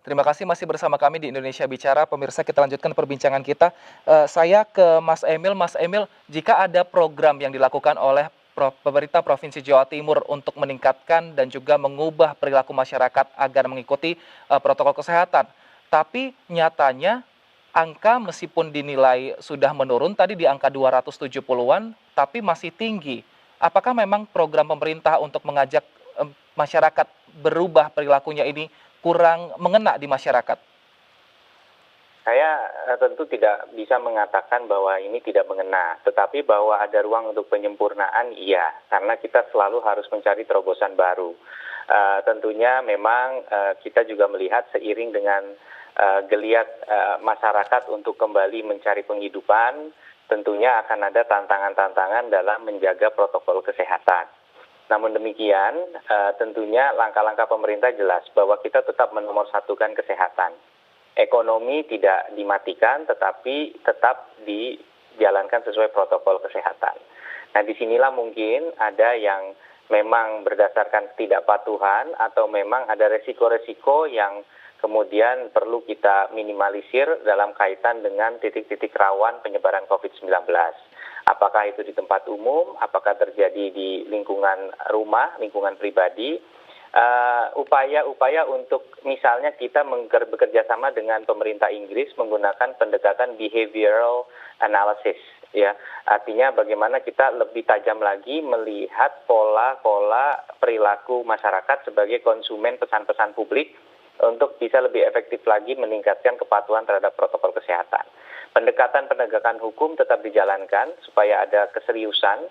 Terima kasih masih bersama kami di Indonesia Bicara. Pemirsa, kita lanjutkan perbincangan kita. Saya ke Mas Emil. Mas Emil, jika ada program yang dilakukan oleh pemerintah Provinsi Jawa Timur untuk meningkatkan dan juga mengubah perilaku masyarakat agar mengikuti protokol kesehatan, tapi nyatanya angka meskipun dinilai sudah menurun tadi di angka 270-an, tapi masih tinggi. Apakah memang program pemerintah untuk mengajak masyarakat berubah perilakunya ini kurang mengena di masyarakat? Saya tentu tidak bisa mengatakan bahwa ini tidak mengena, tetapi bahwa ada ruang untuk penyempurnaan, iya, karena kita selalu harus mencari terobosan baru. Tentunya memang kita juga melihat seiring dengan geliat masyarakat untuk kembali mencari penghidupan, tentunya akan ada tantangan-tantangan dalam menjaga protokol kesehatan. Namun demikian, tentunya langkah-langkah pemerintah jelas bahwa kita tetap menomorsatukan kesehatan. Ekonomi tidak dimatikan, tetapi tetap dijalankan sesuai protokol kesehatan. Nah, disinilah mungkin ada yang memang berdasarkan ketidakpatuhan atau memang ada resiko-resiko yang kemudian perlu kita minimalisir dalam kaitan dengan titik-titik rawan penyebaran COVID-19. Apakah itu di tempat umum, apakah terjadi di lingkungan rumah, lingkungan pribadi, upaya-upaya untuk misalnya kita bekerja sama dengan pemerintah Inggris menggunakan pendekatan behavioral analysis, ya, artinya bagaimana kita lebih tajam lagi melihat pola-pola perilaku masyarakat sebagai konsumen pesan-pesan publik untuk bisa lebih efektif lagi meningkatkan kepatuhan terhadap protokol kesehatan. Pendekatan penegakan hukum tetap dijalankan supaya ada keseriusan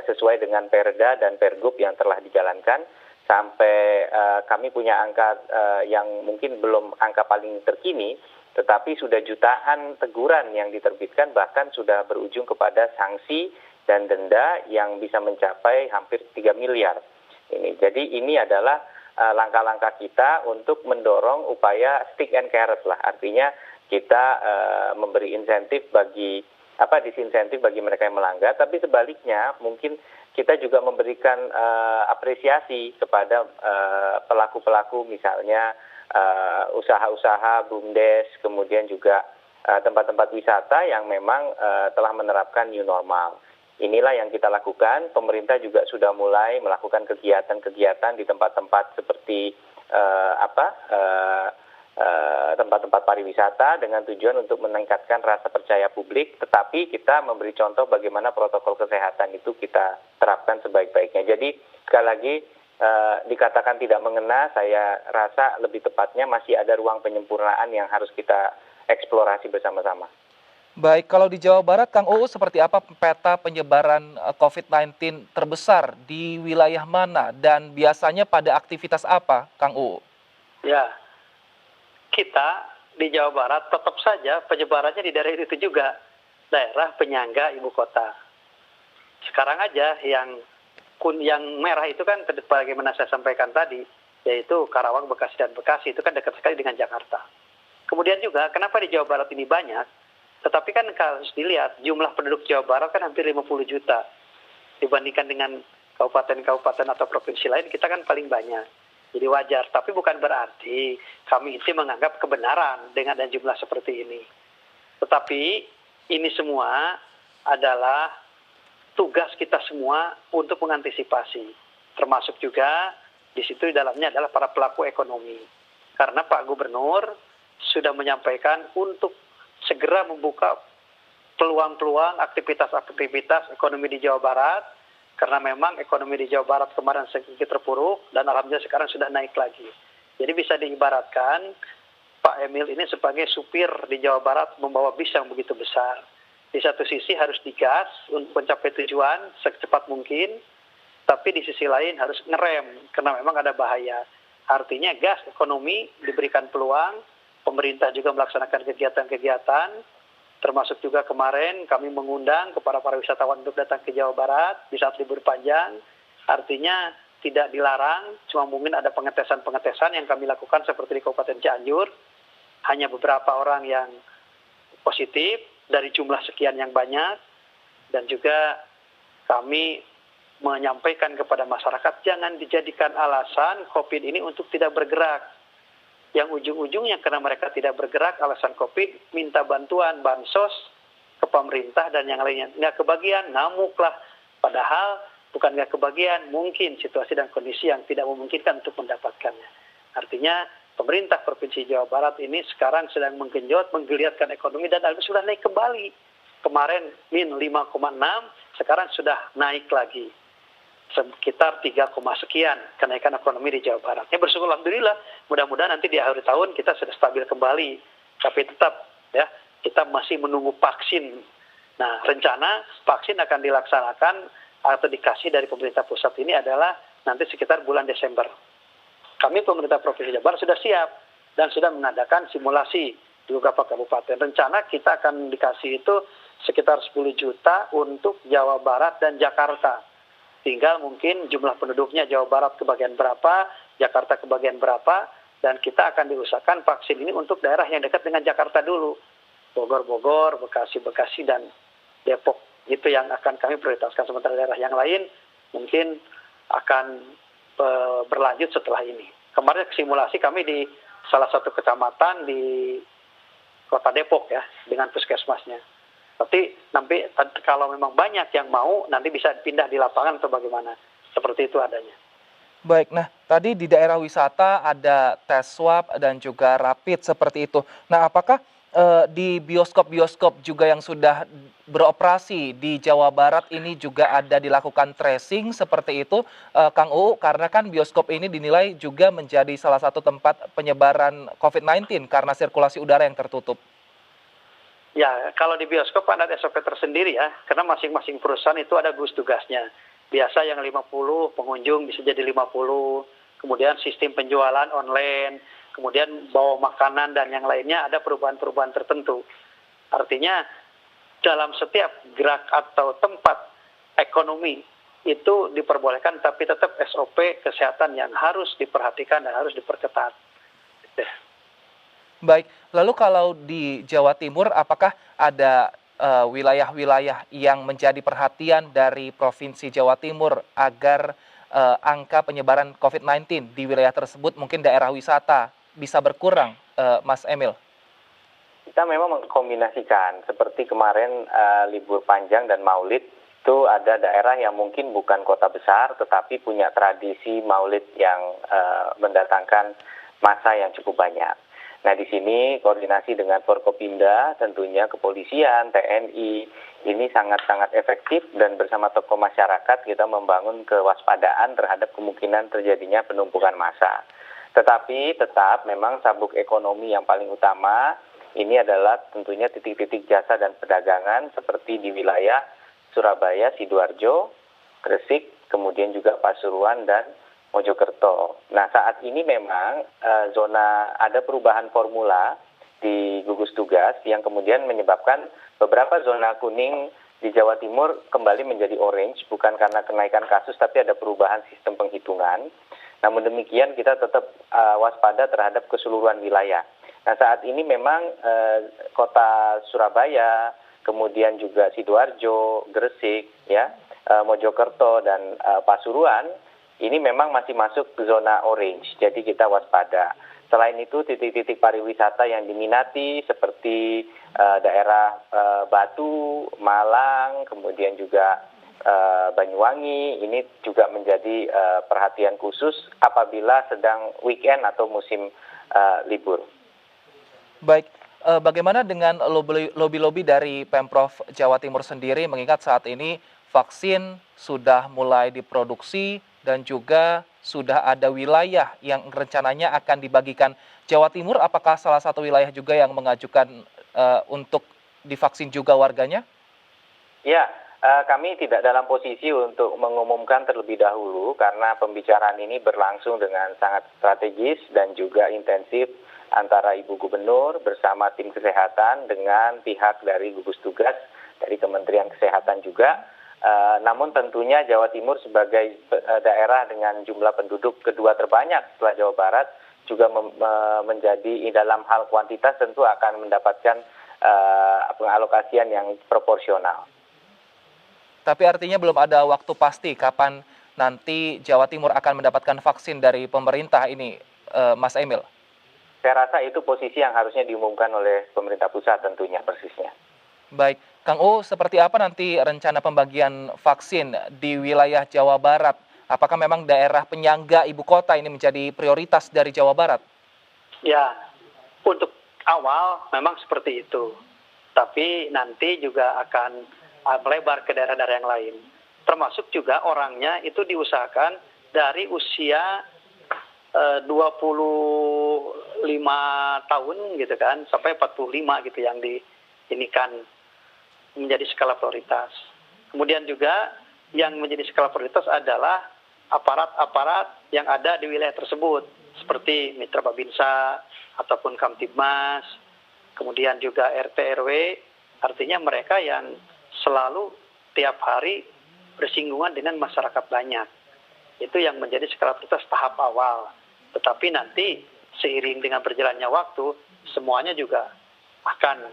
sesuai dengan Perda dan Pergub yang telah dijalankan. Sampai kami punya angka yang mungkin belum angka paling terkini, tetapi sudah jutaan teguran yang diterbitkan, bahkan sudah berujung kepada sanksi dan denda yang bisa mencapai hampir 3 miliar. Jadi ini adalah langkah-langkah kita untuk mendorong upaya stick and carrot lah, artinya kita memberi insentif disinsentif bagi mereka yang melanggar, tapi sebaliknya mungkin kita juga memberikan apresiasi kepada pelaku-pelaku, misalnya usaha-usaha BUMDes, kemudian juga tempat-tempat wisata yang memang telah menerapkan new normal. Inilah yang kita lakukan. Pemerintah juga sudah mulai melakukan kegiatan-kegiatan di tempat-tempat seperti tempat-tempat pariwisata dengan tujuan untuk meningkatkan rasa percaya publik, tetapi kita memberi contoh bagaimana protokol kesehatan itu kita terapkan sebaik-baiknya. Jadi sekali lagi dikatakan tidak mengena, saya rasa lebih tepatnya masih ada ruang penyempurnaan yang harus kita eksplorasi bersama-sama. Baik, kalau di Jawa Barat, Kang Uu, seperti apa peta penyebaran COVID-19 terbesar di wilayah mana dan biasanya pada aktivitas apa, Kang Uu? Ya, kita di Jawa Barat tetap saja penyebarannya di daerah itu juga, daerah penyangga ibu kota. Sekarang aja yang merah itu kan bagaimana saya sampaikan tadi, yaitu Karawang, Bekasi, dan Bekasi itu kan dekat sekali dengan Jakarta. Kemudian juga kenapa di Jawa Barat ini banyak, tetapi kan harus dilihat jumlah penduduk Jawa Barat kan hampir 50 juta. Dibandingkan dengan kabupaten-kabupaten atau provinsi lain, kita kan paling banyak. Jadi wajar, tapi bukan berarti kami itu menganggap kebenaran dengan ada jumlah seperti ini. Tetapi ini semua adalah tugas kita semua untuk mengantisipasi. Termasuk juga di situ di dalamnya adalah para pelaku ekonomi. Karena Pak Gubernur sudah menyampaikan untuk segera membuka peluang-peluang aktivitas-aktivitas ekonomi di Jawa Barat, karena memang ekonomi di Jawa Barat kemarin sedikit terpuruk dan alhamdulillah sekarang sudah naik lagi. Jadi bisa diibaratkan Pak Emil ini sebagai supir di Jawa Barat membawa bis yang begitu besar. Di satu sisi harus digas untuk mencapai tujuan secepat mungkin, tapi di sisi lain harus ngerem karena memang ada bahaya. Artinya gas ekonomi diberikan peluang, pemerintah juga melaksanakan kegiatan-kegiatan, termasuk juga kemarin kami mengundang kepada para wisatawan untuk datang ke Jawa Barat di saat libur panjang. Artinya tidak dilarang, cuma mungkin ada pengetesan-pengetesan yang kami lakukan seperti di Kabupaten Cianjur. Hanya beberapa orang yang positif dari jumlah sekian yang banyak. Dan juga kami menyampaikan kepada masyarakat jangan dijadikan alasan COVID ini untuk tidak bergerak. yang ujung-ujungnya karena mereka tidak bergerak alasan COVID, minta bantuan bansos ke pemerintah dan yang lainnya. Nggak kebagian, ngamuklah. Padahal bukan nggak kebagian, mungkin situasi dan kondisi yang tidak memungkinkan untuk mendapatkannya. Artinya pemerintah Provinsi Jawa Barat ini sekarang sedang menggenjot, menggeliatkan ekonomi dan sudah naik kembali. Kemarin min 5,6, sekarang sudah naik lagi. Sekitar 3, sekian kenaikan ekonomi di Jawa Barat. Ya bersyukur alhamdulillah, mudah-mudahan nanti di akhir tahun kita sudah stabil kembali. Tapi tetap ya, kita masih menunggu vaksin. Nah, rencana vaksin akan dilaksanakan atau dikasih dari pemerintah pusat ini adalah nanti sekitar bulan Desember. Kami pemerintah Provinsi Jawa Barat sudah siap dan sudah mengadakan simulasi di beberapa kabupaten. Rencana kita akan dikasih itu sekitar 10 juta untuk Jawa Barat dan Jakarta. Tinggal mungkin jumlah penduduknya Jawa Barat kebagian berapa, Jakarta kebagian berapa, dan kita akan diusahakan vaksin ini untuk daerah yang dekat dengan Jakarta dulu. Bogor, Bekasi, dan Depok. Itu yang akan kami prioritaskan. Sementara daerah yang lain mungkin akan berlanjut setelah ini. Kemarin simulasi kami di salah satu kecamatan di Kota Depok ya, dengan puskesmasnya. Tapi nanti kalau memang banyak yang mau, nanti bisa pindah di lapangan atau bagaimana. Seperti itu adanya. Baik, nah tadi di daerah wisata ada tes swab dan juga rapid seperti itu. Nah, apakah di bioskop-bioskop juga yang sudah beroperasi di Jawa Barat ini juga ada dilakukan tracing seperti itu, Kang Uu? Karena kan bioskop ini dinilai juga menjadi salah satu tempat penyebaran COVID-19 karena sirkulasi udara yang tertutup. Ya, kalau di bioskop ada SOP tersendiri ya, karena masing-masing perusahaan itu ada gugus tugasnya. Biasa yang 50 pengunjung bisa jadi 50, kemudian sistem penjualan online, kemudian bawa makanan dan yang lainnya ada perubahan-perubahan tertentu. Artinya dalam setiap gerak atau tempat ekonomi itu diperbolehkan, tapi tetap SOP kesehatan yang harus diperhatikan dan harus diperketat. Baik, lalu kalau di Jawa Timur apakah ada wilayah-wilayah yang menjadi perhatian dari Provinsi Jawa Timur agar angka penyebaran COVID-19 di wilayah tersebut, mungkin daerah wisata, bisa berkurang, Mas Emil? Kita memang mengkombinasikan, seperti kemarin libur panjang dan Maulid, itu ada daerah yang mungkin bukan kota besar, tetapi punya tradisi Maulid yang mendatangkan massa yang cukup banyak. Nah, di sini koordinasi dengan Forkopimda, tentunya kepolisian, TNI, ini sangat-sangat efektif dan bersama tokoh masyarakat kita membangun kewaspadaan terhadap kemungkinan terjadinya penumpukan massa. Tetapi tetap memang sabuk ekonomi yang paling utama ini adalah tentunya titik-titik jasa dan perdagangan seperti di wilayah Surabaya, Sidoarjo, Gresik, kemudian juga Pasuruan dan Mojokerto. Nah, saat ini memang zona ada perubahan formula di gugus tugas yang kemudian menyebabkan beberapa zona kuning di Jawa Timur kembali menjadi orange, bukan karena kenaikan kasus tapi ada perubahan sistem penghitungan. Namun demikian kita tetap waspada terhadap keseluruhan wilayah. Nah, saat ini memang kota Surabaya, kemudian juga Sidoarjo, Gresik, ya, Mojokerto dan Pasuruan ini memang masih masuk ke zona orange, jadi kita waspada. Selain itu, titik-titik pariwisata yang diminati seperti daerah Batu, Malang, kemudian juga Banyuwangi, ini juga menjadi perhatian khusus apabila sedang weekend atau musim libur. Baik, bagaimana dengan lobi-lobi dari Pemprov Jawa Timur sendiri, mengingat saat ini vaksin sudah mulai diproduksi, dan juga sudah ada wilayah yang rencananya akan dibagikan. Jawa Timur apakah salah satu wilayah juga yang mengajukan untuk divaksin juga warganya? Ya, kami tidak dalam posisi untuk mengumumkan terlebih dahulu karena pembicaraan ini berlangsung dengan sangat strategis dan juga intensif antara Ibu Gubernur bersama tim kesehatan dengan pihak dari gugus tugas dari Kementerian Kesehatan juga. Namun tentunya Jawa Timur sebagai daerah dengan jumlah penduduk kedua terbanyak setelah Jawa Barat juga menjadi dalam hal kuantitas tentu akan mendapatkan pengalokasian yang proporsional. Tapi artinya belum ada waktu pasti kapan nanti Jawa Timur akan mendapatkan vaksin dari pemerintah ini, Mas Emil? saya rasa itu posisi yang harusnya diumumkan oleh pemerintah pusat tentunya persisnya. Baik, Kang U, seperti apa nanti rencana pembagian vaksin di wilayah Jawa Barat? Apakah memang daerah penyangga ibu kota ini menjadi prioritas dari Jawa Barat? Ya, untuk awal memang seperti itu. Tapi nanti juga akan melebar ke daerah-daerah yang lain. Termasuk juga orangnya itu diusahakan dari usia 25 tahun gitu kan, sampai 45 gitu yang diinikan menjadi skala prioritas. Kemudian juga yang menjadi skala prioritas adalah aparat-aparat yang ada di wilayah tersebut, seperti Mitra Babinsa ataupun Kamtibmas, kemudian juga RT RW, artinya mereka yang selalu tiap hari bersinggungan dengan masyarakat banyak. Itu yang menjadi skala prioritas tahap awal. Tetapi nanti seiring dengan berjalannya waktu, semuanya juga akan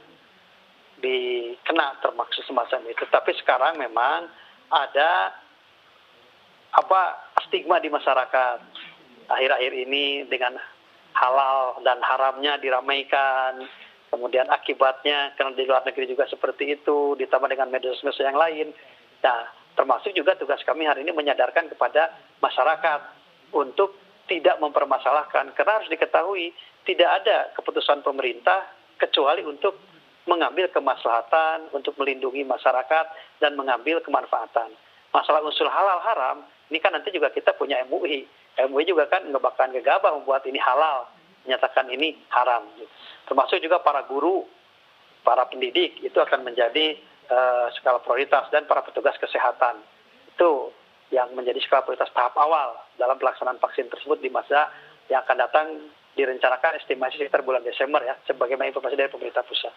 dikena termaksud semacam itu. Tapi sekarang memang ada stigma di masyarakat akhir-akhir ini dengan halal dan haramnya diramaikan, kemudian akibatnya karena di luar negeri juga seperti itu, ditambah dengan media-media yang lain. Nah, termasuk juga tugas kami hari ini menyadarkan kepada masyarakat untuk tidak mempermasalahkan, karena harus diketahui tidak ada keputusan pemerintah kecuali untuk mengambil kemaslahatan, untuk melindungi masyarakat dan mengambil kemanfaatan. Masalah unsur halal haram, ini kan nanti juga kita punya MUI. MUI juga kan nggak bakalan gegabah membuat ini halal, menyatakan ini haram. Termasuk juga para guru, para pendidik, itu akan menjadi skala prioritas, dan para petugas kesehatan. Itu yang menjadi skala prioritas tahap awal dalam pelaksanaan vaksin tersebut di masa yang akan datang, direncanakan estimasi sekitar bulan Desember ya, sebagaimana informasi dari pemerintah pusat.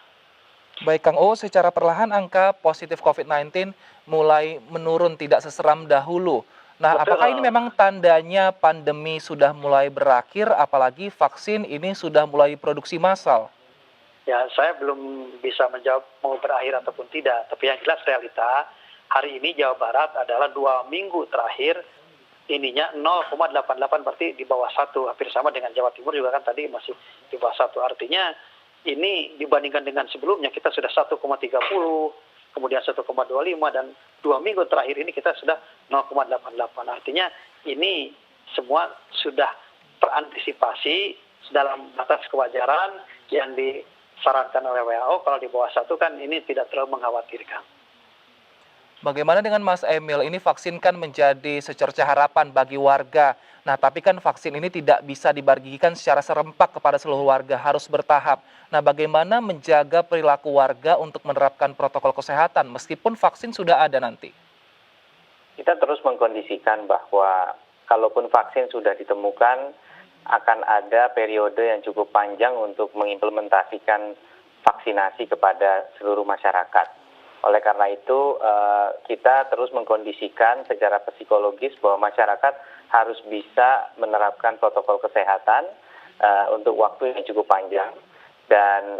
Baik, Kang U, secara perlahan angka positif COVID-19 mulai menurun, tidak seseram dahulu. Nah, Betul. apakah ini memang tandanya pandemi sudah mulai berakhir, apalagi vaksin ini sudah mulai produksi massal? Ya, saya belum bisa menjawab mau berakhir ataupun tidak. Tapi yang jelas realita, hari ini Jawa Barat adalah 2 minggu terakhir, ininya 0,88, berarti di bawah 1. Hampir sama dengan Jawa Timur juga kan tadi masih di bawah 1. Artinya ini dibandingkan dengan sebelumnya kita sudah 1,30, kemudian 1,25, dan 2 minggu terakhir ini kita sudah 0,88. Artinya ini semua sudah terantisipasi dalam batas kewajaran yang disarankan oleh WHO. Kalau di bawah 1 kan ini tidak terlalu mengkhawatirkan. Bagaimana dengan Mas Emil? Ini vaksin kan menjadi secerca harapan bagi warga. Nah, tapi kan vaksin ini tidak bisa dibagikan secara serempak kepada seluruh warga, harus bertahap. Nah, bagaimana menjaga perilaku warga untuk menerapkan protokol kesehatan meskipun vaksin sudah ada nanti? Kita terus mengkondisikan bahwa kalaupun vaksin sudah ditemukan, akan ada periode yang cukup panjang untuk mengimplementasikan vaksinasi kepada seluruh masyarakat. Oleh karena itu, kita terus mengkondisikan secara psikologis bahwa masyarakat harus bisa menerapkan protokol kesehatan untuk waktu yang cukup panjang. Dan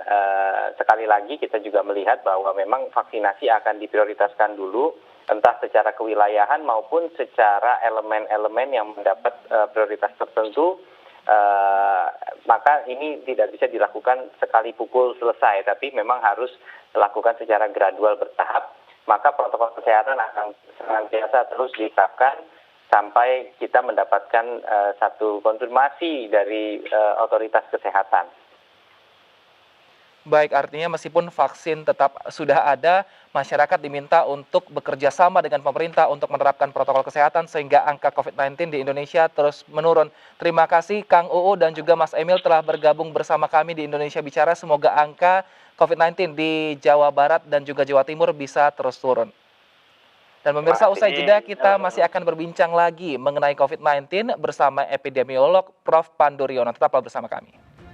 sekali lagi kita juga melihat bahwa memang vaksinasi akan diprioritaskan dulu, entah secara kewilayahan maupun secara elemen-elemen yang mendapat prioritas tertentu. Maka ini tidak bisa dilakukan sekali pukul selesai, tapi memang harus dilakukan secara gradual bertahap. Maka protokol kesehatan akan senantiasa terus diterapkan sampai kita mendapatkan satu konfirmasi dari otoritas kesehatan. Baik, artinya meskipun vaksin tetap sudah ada, masyarakat diminta untuk bekerja sama dengan pemerintah untuk menerapkan protokol kesehatan sehingga angka COVID-19 di Indonesia terus menurun. Terima kasih Kang UU dan juga Mas Emil telah bergabung bersama kami di Indonesia Bicara. Semoga angka COVID-19 di Jawa Barat dan juga Jawa Timur bisa terus turun. Dan pemirsa, usai jeda kita masih akan berbincang lagi mengenai COVID-19 bersama epidemiolog Prof. Pandu Riono. Tetaplah bersama kami.